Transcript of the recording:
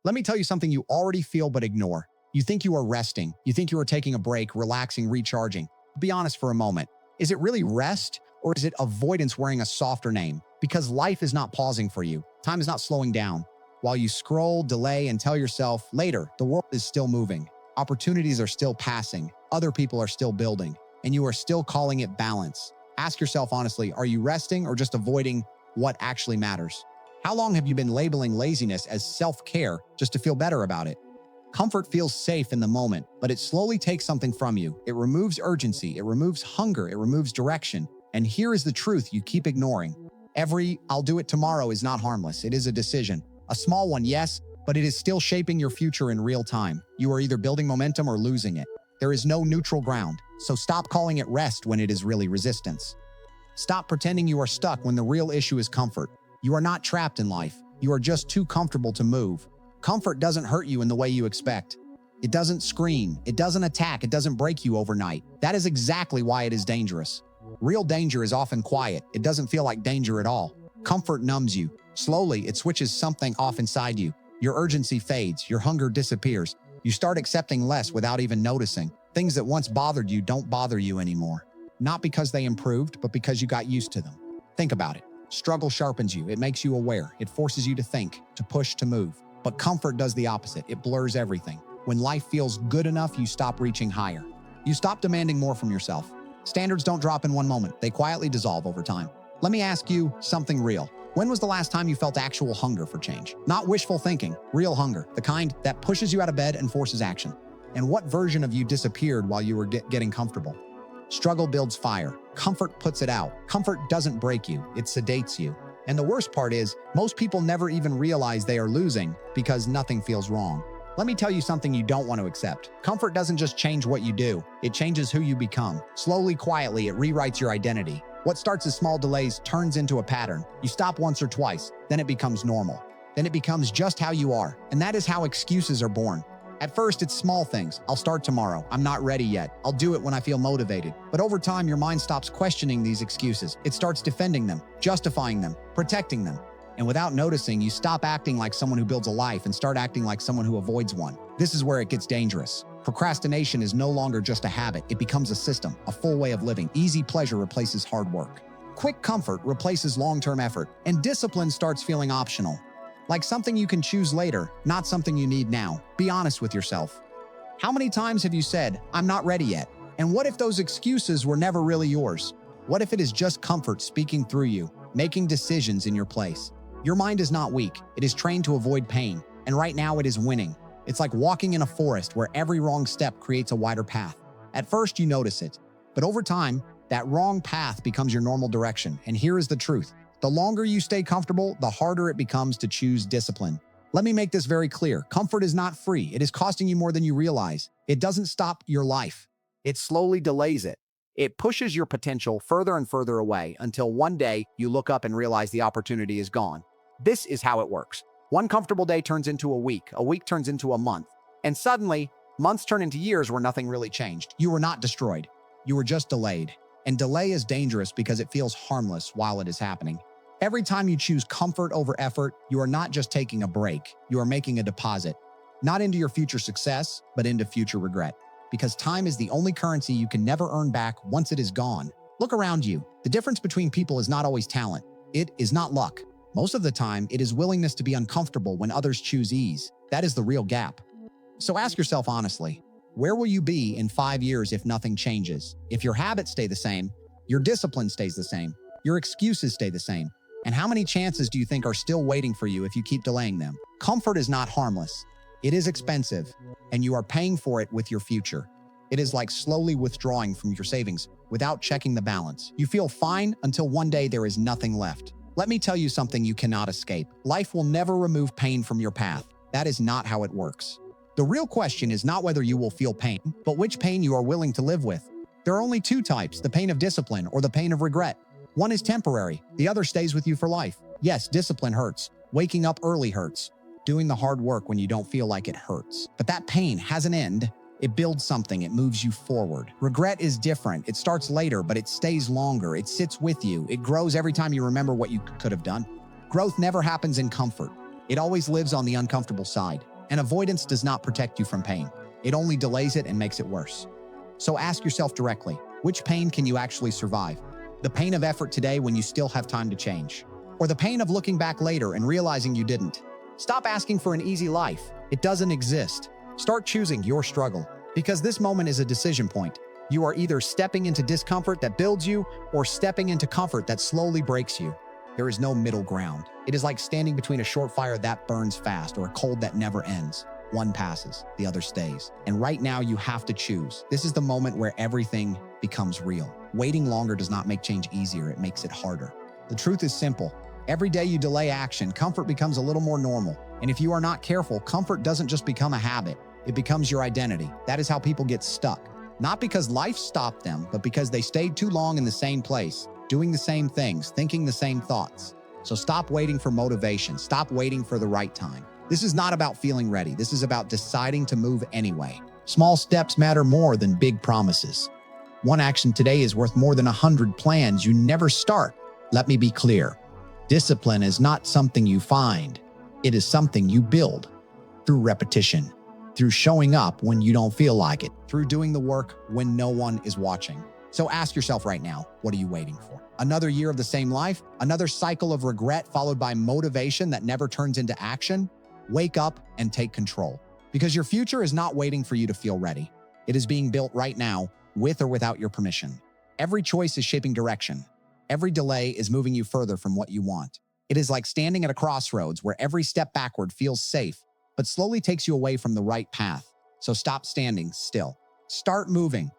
Let me tell you something you already feel but ignore. You think you are resting. You think you are taking a break, relaxing, recharging. Be honest for a moment. Is it really rest, or is it avoidance wearing a softer name? Because life is not pausing for you. Time is not slowing down. While you scroll, delay, and tell yourself, later, the world is still moving. Opportunities are still passing. Other people are still building. And you are still calling it balance. Ask yourself honestly, are you resting or just avoiding what actually matters? How long have you been labeling laziness as self-care just to feel better about it? Comfort feels safe in the moment, but it slowly takes something from you. It removes urgency, it removes hunger, it removes direction. And here is the truth you keep ignoring. Every "I'll do it tomorrow" is not harmless. It is a decision. A small one, yes, but it is still shaping your future in real time. You are either building momentum or losing it. There is no neutral ground, so stop calling it rest when it is really resistance. Stop pretending you are stuck when the real issue is comfort. You are not trapped in life. You are just too comfortable to move. Comfort doesn't hurt you in the way you expect. It doesn't scream. It doesn't attack. It doesn't break you overnight. That is exactly why it is dangerous. Real danger is often quiet. It doesn't feel like danger at all. Comfort numbs you. Slowly, it switches something off inside you. Your urgency fades. Your hunger disappears. You start accepting less without even noticing. Things that once bothered you don't bother you anymore. Not because they improved, but because you got used to them. Think about it. Struggle sharpens you. It makes you aware. It forces you to think, to push, to move. But comfort does the opposite. It blurs everything. When life feels good enough, you stop reaching higher. You stop demanding more from yourself. Standards don't drop in one moment. They quietly dissolve over time. Let me ask you something real. When was the last time you felt actual hunger for change? Not wishful thinking, real hunger, the kind that pushes you out of bed and forces action. And what version of you disappeared while you were getting comfortable? Struggle builds fire. Comfort puts it out. Comfort doesn't break you. It sedates you. And the worst part is, most people never even realize they are losing because nothing feels wrong. Let me tell you something you don't want to accept. Comfort doesn't just change what you do. It changes who you become. Slowly, quietly, it rewrites your identity. What starts as small delays turns into a pattern. You stop once or twice, then it becomes normal. Then it becomes just how you are. And that is how excuses are born. At first, it's small things. I'll start tomorrow. I'm not ready yet. I'll do it when I feel motivated. But over time, your mind stops questioning these excuses. It starts defending them, justifying them, protecting them. And without noticing, you stop acting like someone who builds a life and start acting like someone who avoids one. This is where it gets dangerous. Procrastination is no longer just a habit. It becomes a system, a full way of living. Easy pleasure replaces hard work. Quick comfort replaces long-term effort. And discipline starts feeling optional. Like something you can choose later, not something you need now. Be honest with yourself. How many times have you said, "I'm not ready yet"? And what if those excuses were never really yours? What if it is just comfort speaking through you, making decisions in your place? Your mind is not weak. It is trained to avoid pain. And right now it is winning. It's like walking in a forest where every wrong step creates a wider path. At first you notice it, but over time, that wrong path becomes your normal direction. And here is the truth. The longer you stay comfortable, the harder it becomes to choose discipline. Let me make this very clear. Comfort is not free. It is costing you more than you realize. It doesn't stop your life. It slowly delays it. It pushes your potential further and further away until one day you look up and realize the opportunity is gone. This is how it works. One comfortable day turns into a week turns into a month, and suddenly, months turn into years where nothing really changed. You were not destroyed. You were just delayed. And delay is dangerous because it feels harmless while it is happening. Every time you choose comfort over effort, you are not just taking a break. You are making a deposit, not into your future success, but into future regret. Because time is the only currency you can never earn back once it is gone. Look around you. The difference between people is not always talent. It is not luck. Most of the time, it is willingness to be uncomfortable when others choose ease. That is the real gap. So ask yourself honestly, where will you be in 5 years if nothing changes? If your habits stay the same, your discipline stays the same, your excuses stay the same, and how many chances do you think are still waiting for you if you keep delaying them? Comfort is not harmless. It is expensive, and you are paying for it with your future. It is like slowly withdrawing from your savings without checking the balance. You feel fine until one day there is nothing left. Let me tell you something you cannot escape. Life will never remove pain from your path. That is not how it works. The real question is not whether you will feel pain, but which pain you are willing to live with. There are only two types, the pain of discipline or the pain of regret. One is temporary, the other stays with you for life. Yes, discipline hurts. Waking up early hurts. Doing the hard work when you don't feel like it hurts. But that pain has an end. It builds something, it moves you forward. Regret is different. It starts later, but it stays longer. It sits with you. It grows every time you remember what you could have done. Growth never happens in comfort. It always lives on the uncomfortable side. And avoidance does not protect you from pain. It only delays it and makes it worse. So ask yourself directly, which pain can you actually survive? The pain of effort today when you still have time to change? Or the pain of looking back later and realizing you didn't? Stop asking for an easy life. It doesn't exist. Start choosing your struggle. Because this moment is a decision point. You are either stepping into discomfort that builds you or stepping into comfort that slowly breaks you. There is no middle ground. It is like standing between a short fire that burns fast or a cold that never ends. One passes, the other stays. And right now you have to choose. This is the moment where everything becomes real. Waiting longer does not make change easier, it makes it harder. The truth is simple. Every day you delay action, comfort becomes a little more normal. And if you are not careful, comfort doesn't just become a habit, it becomes your identity. That is how people get stuck. Not because life stopped them, but because they stayed too long in the same place, doing the same things, thinking the same thoughts. So stop waiting for motivation. Stop waiting for the right time. This is not about feeling ready. This is about deciding to move anyway. Small steps matter more than big promises. One action today is worth more than 100 plans you never start. Let me be clear. Discipline is not something you find. It is something you build through repetition, through showing up when you don't feel like it, through doing the work when no one is watching. So ask yourself right now, what are you waiting for? Another year of the same life? Another cycle of regret followed by motivation that never turns into action? Wake up and take control. Because your future is not waiting for you to feel ready. It is being built right now, with or without your permission. Every choice is shaping direction. Every delay is moving you further from what you want. It is like standing at a crossroads where every step backward feels safe, but slowly takes you away from the right path. So stop standing still. Start moving.